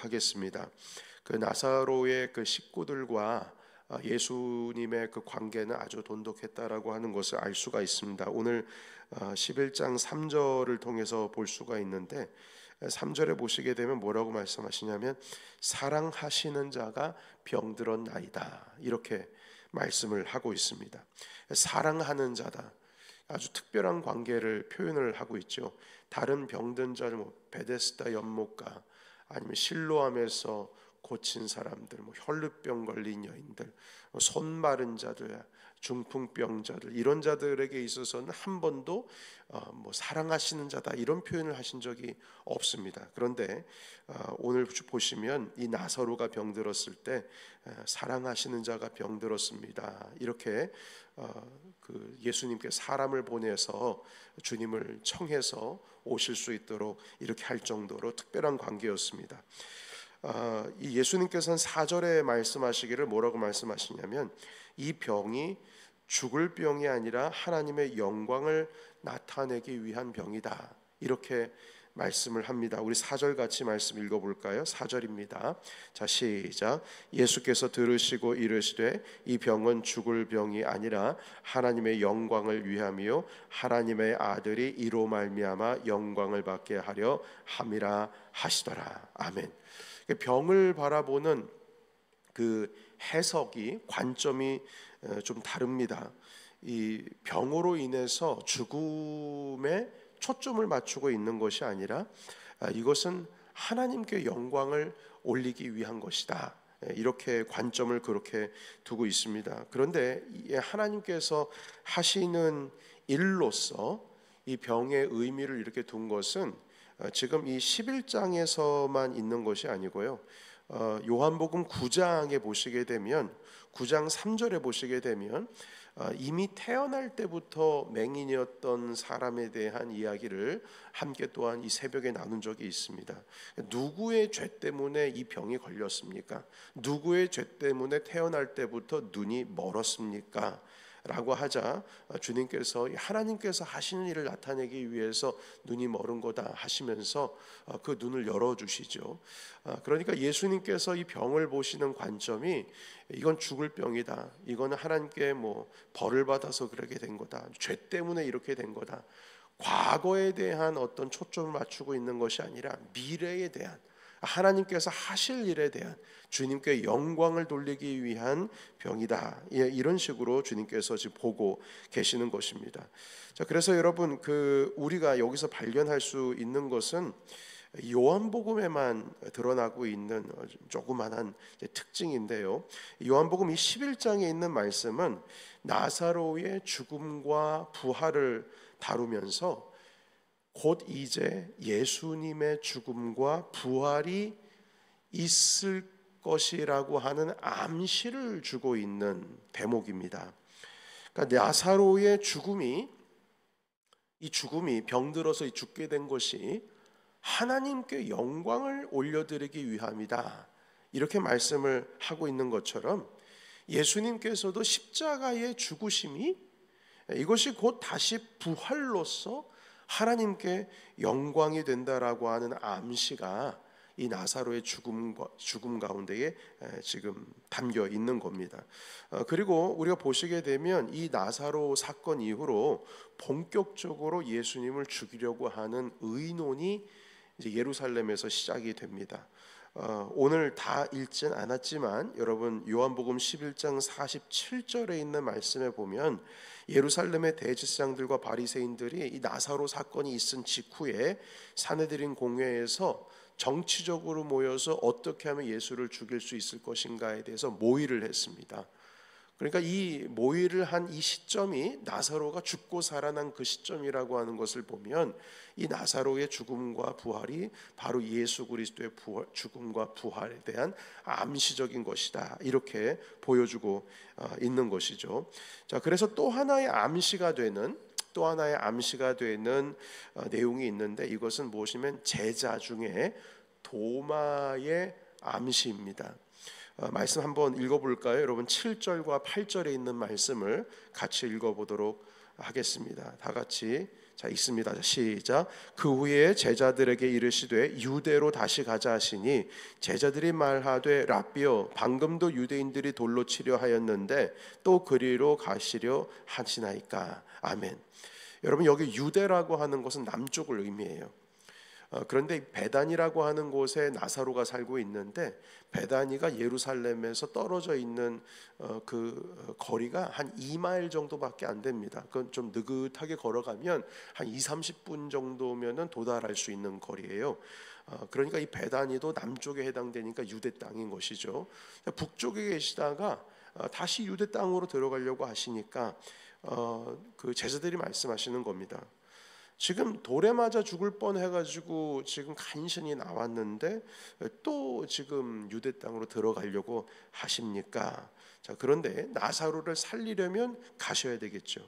보도록 하겠습니다. 그 나사로의 그 식구들과 예수님의 그 관계는 아주 돈독했다라고 하는 것을 알 수가 있습니다. 오늘 11장 3절을 통해서 볼 수가 있는데 3절에 보시게 되면 뭐라고 말씀하시냐면 사랑하시는 자가 병들었나이다, 이렇게 말씀을 하고 있습니다. 사랑하는 자다, 아주 특별한 관계를 표현을 하고 있죠. 다른 병든 자를 베데스다 연못가, 아니면 실로암에서 고친 사람들, 혈루병 걸린 여인들, 손 마른 자들, 중풍병자들, 이런 자들에게 있어서는 한 번도 사랑하시는 자다 이런 표현을 하신 적이 없습니다. 그런데 오늘 보시면 이 나사로가 병들었을 때 사랑하시는 자가 병들었습니다, 이렇게 그 예수님께 사람을 보내서 주님을 청해서 오실 수 있도록 이렇게 할 정도로 특별한 관계였습니다. 이 예수님께서는 4절에 말씀하시기를 뭐라고 말씀하시냐면 이 병이 죽을 병이 아니라 하나님의 영광을 나타내기 위한 병이다, 이렇게 말씀을 합니다. 우리 4절 같이 말씀 읽어볼까요? 4절입니다. 자, 시작. 예수께서 들으시고 이르시되 이 병은 죽을 병이 아니라 하나님의 영광을 위함이요 하나님의 아들이 이로 말미암아 영광을 받게 하려 함이라 하시더라. 아멘. 병을 바라보는 그 해석이, 관점이 좀 다릅니다. 이 병으로 인해서 죽음에 초점을 맞추고 있는 것이 아니라 이것은 하나님께 영광을 올리기 위한 것이다, 이렇게 관점을 그렇게 두고 있습니다. 그런데 하나님께서 하시는 일로서 이 병의 의미를 이렇게 둔 것은 지금 이 11장에서만 있는 것이 아니고요, 요한복음 9장에 보시게 되면 9장 3절에 보시게 되면 이미 태어날 때부터 맹인이었던 사람에 대한 이야기를 함께 또한 이 새벽에 나눈 적이 있습니다. 누구의 죄 때문에 이 병이 걸렸습니까? 누구의 죄 때문에 태어날 때부터 눈이 멀었습니까? 라고 하자 주님께서 하나님께서 하시는 일을 나타내기 위해서 눈이 멀은 거다 하시면서 그 눈을 열어주시죠. 그러니까 예수님께서 이 병을 보시는 관점이 이건 죽을 병이다, 이거는 하나님께 벌을 받아서 그렇게 된 거다, 죄 때문에 이렇게 된 거다, 과거에 대한 어떤 초점을 맞추고 있는 것이 아니라 미래에 대한, 하나님께서 하실 일에 대한, 주님께 영광을 돌리기 위한 병이다, 이런 식으로 주님께서 지금 보고 계시는 것입니다. 자, 그래서 여러분 우리가 여기서 발견할 수 있는 것은 요한복음에만 드러나고 있는 조그만한 특징인데요, 요한복음 이 11장에 있는 말씀은 나사로의 죽음과 부활을 다루면서 곧 이제 예수님의 죽음과 부활이 있을 것이라고 하는 암시를 주고 있는 대목입니다. 그러니까 나사로의 죽음이 병들어서 죽게 된 것이 하나님께 영광을 올려드리기 위함이다, 이렇게 말씀을 하고 있는 것처럼 예수님께서도 십자가의 죽으심이 이것이 곧 다시 부활로서 하나님께 영광이 된다라고 하는 암시가 이 나사로의 죽음 가운데에 지금 담겨 있는 겁니다. 그리고 우리가 보시게 되면 이 나사로 사건 이후로 본격적으로 예수님을 죽이려고 하는 의논이 이제 예루살렘에서 시작이 됩니다. 오늘 다 읽진 않았지만 여러분 요한복음 11장 47절에 있는 말씀에 보면 예루살렘의 대제사장들과 바리새인들이 이 나사로 사건이 있은 직후에 사내들인 공회에서 정치적으로 모여서 어떻게 하면 예수를 죽일 수 있을 것인가에 대해서 모의를 했습니다. 그러니까 이 모의를 한 이 시점이 나사로가 죽고 살아난 그 시점이라고 하는 것을 보면 이 나사로의 죽음과 부활이 바로 예수 그리스도의 죽음과 부활에 대한 암시적인 것이다, 이렇게 보여주고 있는 것이죠. 자, 그래서 또 하나의 암시가 되는 내용이 있는데 이것은 무엇이면 제자 중에 도마의 암시입니다. 말씀 한번 읽어볼까요? 여러분 7절과 8절에 있는 말씀을 같이 읽어보도록 하겠습니다. 다 같이 자, 있습니다. 자, 시작. 그 후에 제자들에게 이르시되 유대로 다시 가자 하시니 제자들이 말하되 랍비여 방금도 유대인들이 돌로 치려 하였는데 또 그리로 가시려 하시나이까. 아멘. 여러분, 여기 유대라고 하는 것은 남쪽을 의미해요. 그런데 베단이라고 하는 곳에 나사로가 살고 있는데, 베다니가 예루살렘에서 떨어져 있는 그 거리가 한 2마일 정도밖에 안 됩니다. 그건 좀 느긋하게 걸어가면 한 2-30분 정도면은 도달할 수 있는 거리예요. 그러니까 이 베다니도 남쪽에 해당되니까 유대 땅인 것이죠. 북쪽에 계시다가 다시 유대 땅으로 들어가려고 하시니까 그 제자들이 말씀하시는 겁니다. 지금 돌에 맞아 죽을 뻔해가지고 지금 간신히 나왔는데 또 지금 유대 땅으로 들어가려고 하십니까? 자, 그런데 나사로를 살리려면 가셔야 되겠죠.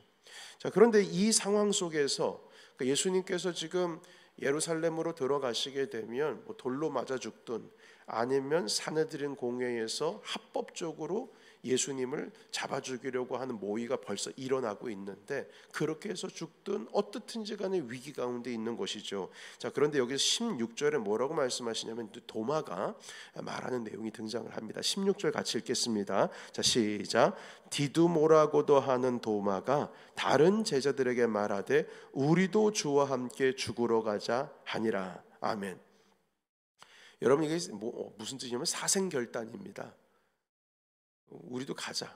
자, 그런데 이 상황 속에서 예수님께서 지금 예루살렘으로 들어가시게 되면 뭐 돌로 맞아 죽든 아니면 사내들인 공회에서 합법적으로 예수님을 잡아 죽이려고 하는 모의가 벌써 일어나고 있는데, 그렇게 해서 죽든 어떻든지 간에 위기 가운데 있는 것이죠. 자, 그런데 여기서 16절에 뭐라고 말씀하시냐면 도마가 말하는 내용이 등장을 합니다. 16절 같이 읽겠습니다. 자, 시작. 디두모라고도 하는 도마가 다른 제자들에게 말하되 우리도 주와 함께 죽으러 가자 하니라. 아멘. 여러분, 이게 무슨 뜻이냐면 사생결단입니다. 우리도 가자,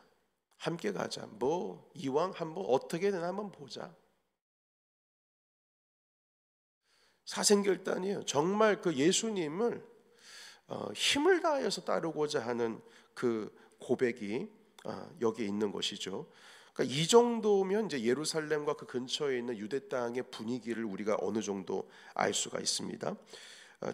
함께 가자. 뭐 이왕 한번 어떻게든 한번 보자. 사생결단이에요. 정말 그 예수님을 힘을 다해서 따르고자 하는 그 고백이 여기에 있는 것이죠. 그러니까 이 정도면 이제 예루살렘과 그 근처에 있는 유대 땅의 분위기를 우리가 어느 정도 알 수가 있습니다.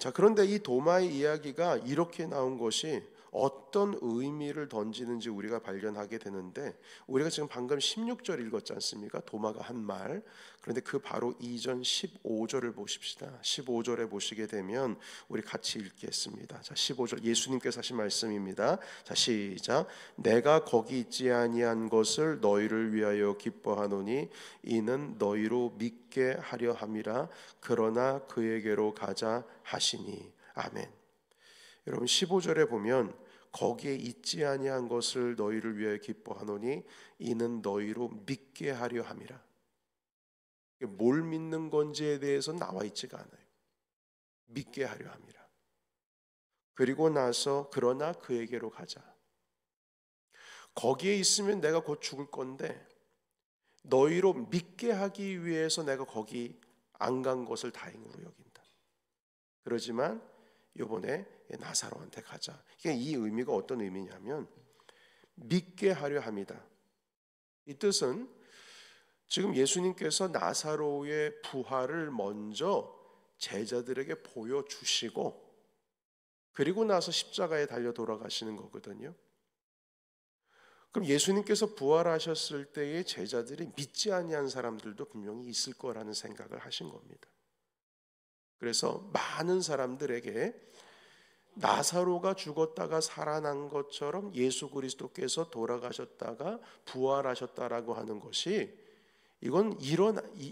자, 그런데 이 도마의 이야기가 이렇게 나온 것이 어떤 의미를 던지는지 우리가 발견하게 되는데, 우리가 지금 방금 16절 읽었지 않습니까? 도마가 한 말. 그런데 그 바로 이전 15절을 보십시다. 15절에 보시게 되면 우리 같이 읽겠습니다. 자, 15절 예수님께서 하신 말씀입니다. 자, 시작. 내가 거기 있지 아니한 것을 너희를 위하여 기뻐하노니 이는 너희로 믿게 하려 함이라. 그러나 그에게로 가자 하시니. 아멘. 여러분, 15절에 보면 거기에 있지 아니한 것을 너희를 위하여 기뻐하노니 이는 너희로 믿게 하려 함이라. 뭘 믿는 건지에 대해서 나와 있지가 않아요. 믿게 하려 함이라. 그리고 나서 그러나 그에게로 가자. 거기에 있으면 내가 곧 죽을 건데 너희로 믿게 하기 위해서 내가 거기 안 간 것을 다행으로 여긴다. 그러지만 이번에 나사로한테 가자. 이 의미가 어떤 의미냐면 믿게 하려 함이다. 이 뜻은 지금 예수님께서 나사로의 부활을 먼저 제자들에게 보여주시고 그리고 나서 십자가에 달려 돌아가시는 거거든요. 그럼 예수님께서 부활하셨을 때의 제자들이 믿지 아니한 사람들도 분명히 있을 거라는 생각을 하신 겁니다. 그래서 많은 사람들에게 나사로가 죽었다가 살아난 것처럼 예수 그리스도께서 돌아가셨다가 부활하셨다라고 하는 것이 이건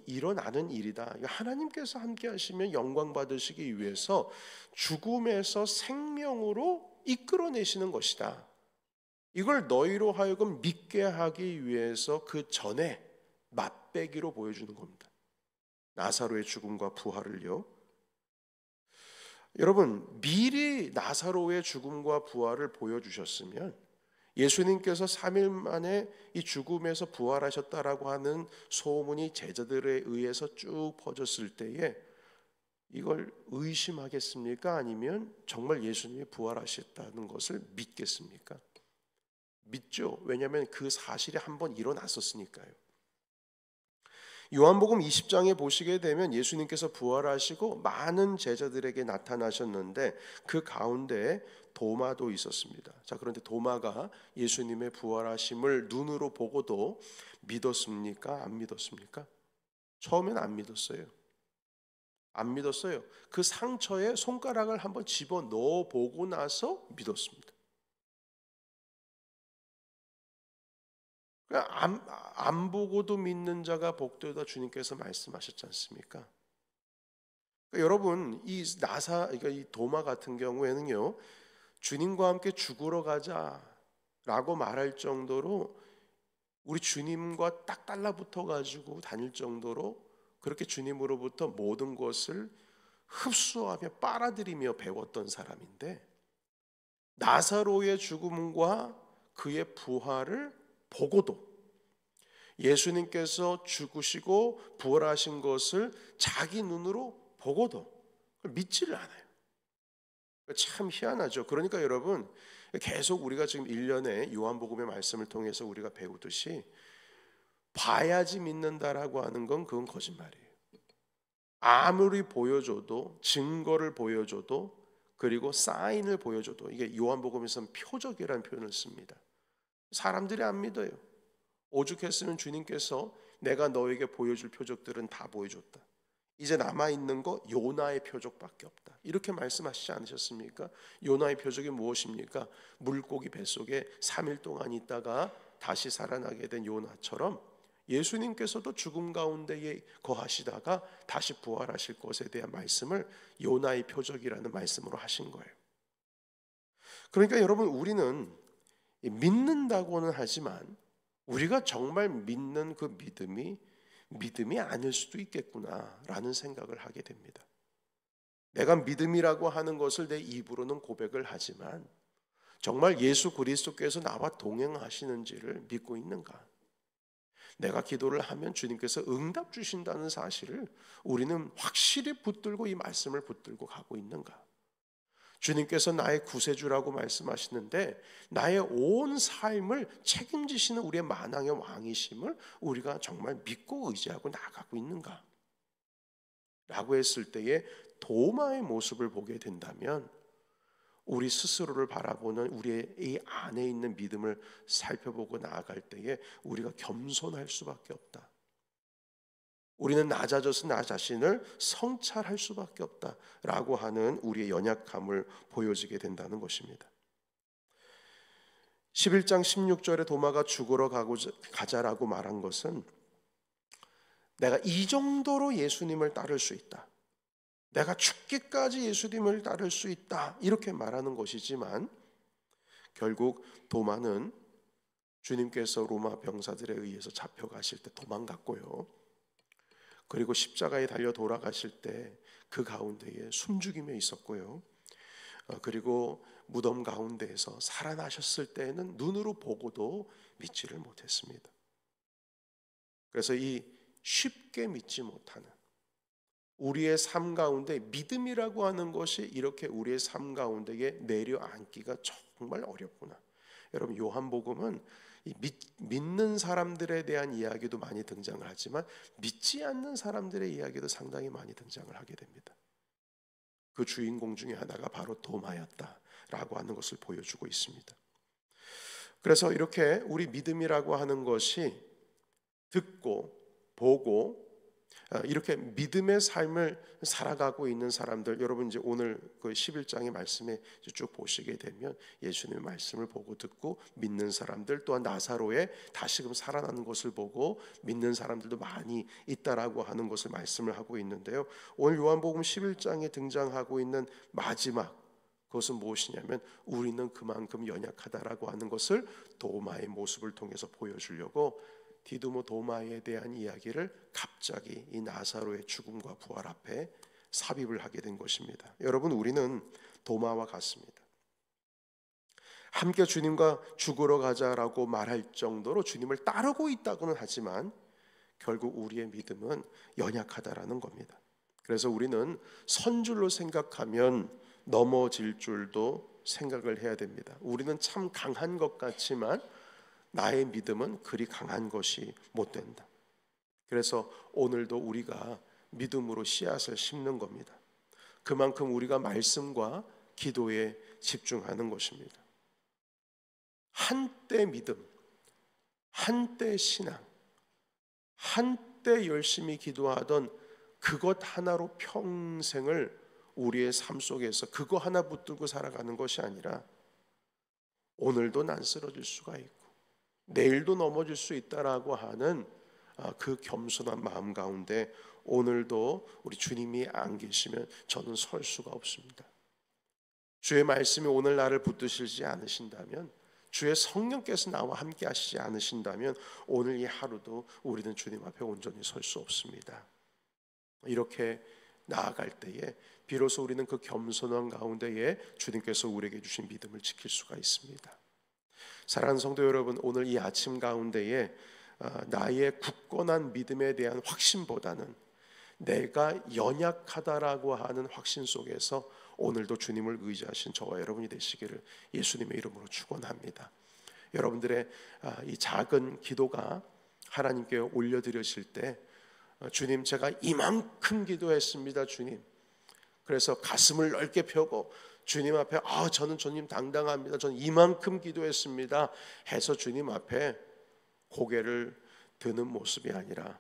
일어나는 일이다. 하나님께서 함께 하시면 영광 받으시기 위해서 죽음에서 생명으로 이끌어내시는 것이다. 이걸 너희로 하여금 믿게 하기 위해서 그 전에 맛배기로 보여주는 겁니다. 나사로의 죽음과 부활을요. 여러분, 미리 나사로의 죽음과 부활을 보여주셨으면 예수님께서 3일 만에 이 죽음에서 부활하셨다라고 하는 소문이 제자들에 의해서 쭉 퍼졌을 때에 이걸 의심하겠습니까? 아니면 정말 예수님이 부활하셨다는 것을 믿겠습니까? 믿죠. 왜냐하면 그 사실이 한번 일어났었으니까요. 요한복음 20장에 보시게 되면 예수님께서 부활하시고 많은 제자들에게 나타나셨는데 그 가운데 도마도 있었습니다. 자, 그런데 도마가 예수님의 부활하심을 눈으로 보고도 믿었습니까? 안 믿었습니까? 처음엔 안 믿었어요. 안 믿었어요. 그 상처에 손가락을 한번 집어 넣어 보고 나서 믿었습니다. 안 보고도 믿는 자가 복되다 주님께서 말씀하셨지 않습니까? 여러분, 그러니까 이 도마 같은 경우에는요, 주님과 함께 죽으러 가자라고 말할 정도로 우리 주님과 딱 달라붙어 가지고 다닐 정도로 그렇게 주님으로부터 모든 것을 흡수하며 빨아들이며 배웠던 사람인데, 나사로의 죽음과 그의 부활을 보고도, 예수님께서 죽으시고 부활하신 것을 자기 눈으로 보고도 믿지를 않아요. 참 희한하죠. 그러니까 여러분, 계속 우리가 지금 1년에 요한복음의 말씀을 통해서 우리가 배우듯이 봐야지 믿는다라고 하는 건 그건 거짓말이에요. 아무리 보여줘도, 증거를 보여줘도, 그리고 사인을 보여줘도, 이게 요한복음에서는 표적이라는 표현을 씁니다. 사람들이 안 믿어요. 오죽했으면 주님께서 내가 너에게 보여줄 표적들은 다 보여줬다, 이제 남아있는 거 요나의 표적밖에 없다, 이렇게 말씀하시지 않으셨습니까? 요나의 표적이 무엇입니까? 물고기 뱃속에 3일 동안 있다가 다시 살아나게 된 요나처럼 예수님께서도 죽음 가운데에 거하시다가 다시 부활하실 것에 대한 말씀을 요나의 표적이라는 말씀으로 하신 거예요. 그러니까 여러분, 우리는 믿는다고는 하지만 우리가 정말 믿는 그 믿음이 아닐 수도 있겠구나라는 생각을 하게 됩니다. 내가 믿음이라고 하는 것을 내 입으로는 고백을 하지만 정말 예수 그리스도께서 나와 동행하시는지를 믿고 있는가? 내가 기도를 하면 주님께서 응답 주신다는 사실을 우리는 확실히 붙들고 이 말씀을 붙들고 가고 있는가? 주님께서 나의 구세주라고 말씀하시는데 나의 온 삶을 책임지시는 우리의 만왕의 왕이심을 우리가 정말 믿고 의지하고 나가고 있는가? 라고 했을 때에 도마의 모습을 보게 된다면 우리 스스로를 바라보는 우리의 이 안에 있는 믿음을 살펴보고 나아갈 때에 우리가 겸손할 수밖에 없다. 우리는 낮아져서 나 자신을 성찰할 수밖에 없다라고 하는 우리의 연약함을 보여지게 된다는 것입니다. 11장 16절에 도마가 죽으러 가자라고 말한 것은 내가 이 정도로 예수님을 따를 수 있다, 내가 죽기까지 예수님을 따를 수 있다, 이렇게 말하는 것이지만 결국 도마는 주님께서 로마 병사들에 의해서 잡혀가실 때 도망갔고요, 그리고 십자가에 달려 돌아가실 때 그 가운데에 숨죽이며 있었고요, 그리고 무덤 가운데에서 살아나셨을 때에는 눈으로 보고도 믿지를 못했습니다. 그래서 이 쉽게 믿지 못하는 우리의 삶 가운데 믿음이라고 하는 것이 이렇게 우리의 삶 가운데에 내려앉기가 정말 어렵구나. 여러분, 요한복음은 믿는 사람들에 대한 이야기도 많이 등장을 하지만 믿지 않는 사람들의 이야기도 상당히 많이 등장을 하게 됩니다. 그 주인공 중에 하나가 바로 도마였다라고 하는 것을 보여주고 있습니다. 그래서 이렇게 우리 믿음이라고 하는 것이 듣고 보고 이렇게 믿음의 삶을 살아가고 있는 사람들, 여러분 이제 오늘 그 11장의 말씀에 쭉 보시게 되면 예수님의 말씀을 보고 듣고 믿는 사람들, 또한 나사로의 다시금 살아나는 것을 보고 믿는 사람들도 많이 있다라고 하는 것을 말씀을 하고 있는데요. 오늘 요한복음 11장에 등장하고 있는 마지막 그것은 무엇이냐면 우리는 그만큼 연약하다라고 하는 것을 도마의 모습을 통해서 보여주려고 디두모 도마에 대한 이야기를 갑자기 이 나사로의 죽음과 부활 앞에 삽입을 하게 된 것입니다. 여러분, 우리는 도마와 같습니다. 함께 주님과 죽으러 가자라고 말할 정도로 주님을 따르고 있다고는 하지만 결국 우리의 믿음은 연약하다라는 겁니다. 그래서 우리는 선줄로 생각하면 넘어질 줄도 생각을 해야 됩니다. 우리는 참 강한 것 같지만 나의 믿음은 그리 강한 것이 못 된다. 그래서 오늘도 우리가 믿음으로 씨앗을 심는 겁니다. 그만큼 우리가 말씀과 기도에 집중하는 것입니다. 한때 믿음, 한때 신앙, 한때 열심히 기도하던 그것 하나로 평생을 우리의 삶 속에서 그거 하나 붙들고 살아가는 것이 아니라 오늘도 난 쓰러질 수가 있고 내일도 넘어질 수 있다라고 하는 그 겸손한 마음 가운데 오늘도 우리 주님이 안 계시면 저는 설 수가 없습니다. 주의 말씀이 오늘 나를 붙드시지 않으신다면, 주의 성령께서 나와 함께 하시지 않으신다면 오늘 이 하루도 우리는 주님 앞에 온전히 설 수 없습니다. 이렇게 나아갈 때에 비로소 우리는 그 겸손한 가운데에 주님께서 우리에게 주신 믿음을 지킬 수가 있습니다. 사랑하는 성도 여러분, 오늘 이 아침 가운데에 나의 굳건한 믿음에 대한 확신보다는 내가 연약하다라고 하는 확신 속에서 오늘도 주님을 의지하신 저와 여러분이 되시기를 예수님의 이름으로 축원합니다. 여러분들의 이 작은 기도가 하나님께 올려드려질 때, 주님, 제가 이만큼 기도했습니다, 주님. 그래서 가슴을 넓게 펴고 주님 앞에 저는 주님 당당합니다, 저는 이만큼 기도했습니다 해서 주님 앞에 고개를 드는 모습이 아니라,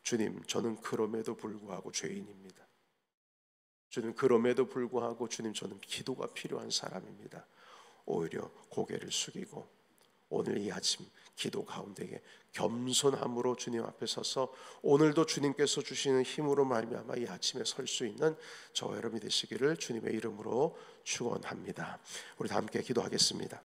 주님, 저는 그럼에도 불구하고 죄인입니다. 주님, 그럼에도 불구하고 주님, 저는 기도가 필요한 사람입니다. 오히려 고개를 숙이고 오늘 이 아침 기도 가운데에 겸손함으로 주님 앞에 서서 오늘도 주님께서 주시는 힘으로 말미암아 이 아침에 설 수 있는 저와 여러분이 되시기를 주님의 이름으로 축원합니다. 우리 다 함께 기도하겠습니다.